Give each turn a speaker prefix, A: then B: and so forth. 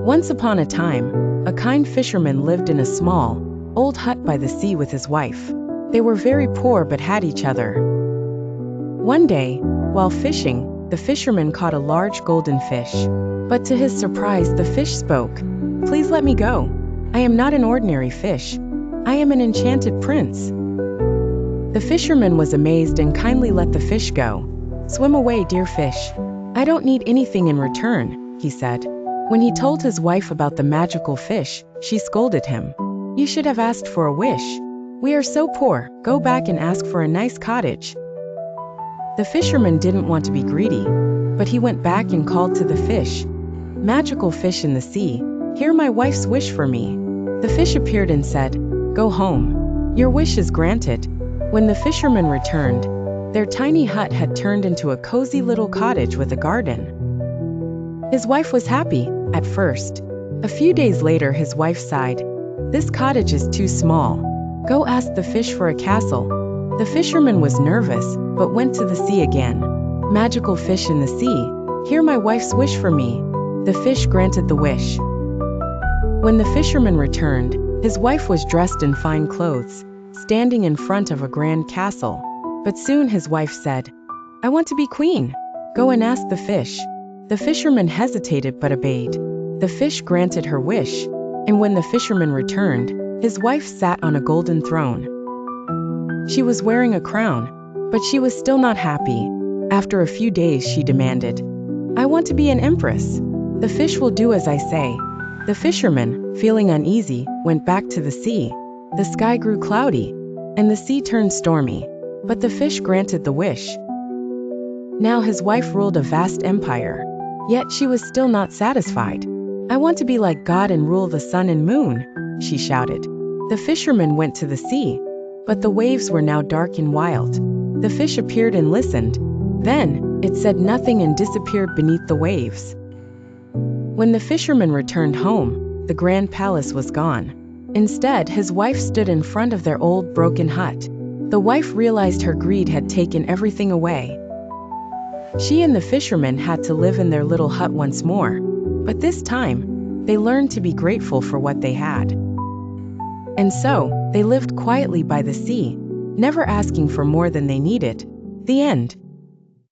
A: Once upon a time, a kind fisherman lived in a small, old hut by the sea with his wife. They were very poor but had each other. One day, while fishing, the fisherman caught a large golden fish. But to his surprise, the fish spoke. "Please let me go. I am not an ordinary fish. I am an enchanted prince." The fisherman was amazed and kindly let the fish go. "Swim away, dear fish. I don't need anything in return," he said. When he told his wife about the magical fish, she scolded him. "You should have asked for a wish. We are so poor, go back and ask for a nice cottage." The fisherman didn't want to be greedy, but he went back and called to the fish. "Magical fish in the sea, hear my wife's wish for me." The fish appeared and said, "Go home. Your wish is granted." When the fisherman returned, their tiny hut had turned into a cozy little cottage with a garden. His wife was happy, at first. A few days later, his wife sighed. "This cottage is too small. Go ask the fish for a castle." The fisherman was nervous, but went to the sea again. "Magical fish in the sea, hear my wife's wish for me." The fish granted the wish. When the fisherman returned, his wife was dressed in fine clothes, standing in front of a grand castle. But soon his wife said, "I want to be queen. Go and ask the fish." The fisherman hesitated but obeyed. The fish granted her wish, and when the fisherman returned, his wife sat on a golden throne. She was wearing a crown, but she was still not happy. After a few days, she demanded, "I want to be an empress. The fish will do as I say." The fisherman, feeling uneasy, went back to the sea. The sky grew cloudy, and the sea turned stormy, but the fish granted the wish. Now his wife ruled a vast empire, yet she was still not satisfied. "I want to be like God and rule the sun and moon," she shouted. The fisherman went to the sea, but the waves were now dark and wild. The fish appeared and listened. Then, it said nothing and disappeared beneath the waves. When the fisherman returned home, the grand palace was gone. Instead, his wife stood in front of their old broken hut. The wife realized her greed had taken everything away. She and the fisherman had to live in their little hut once more, but this time, they learned to be grateful for what they had. And so, they lived quietly by the sea, never asking for more than they needed. The end.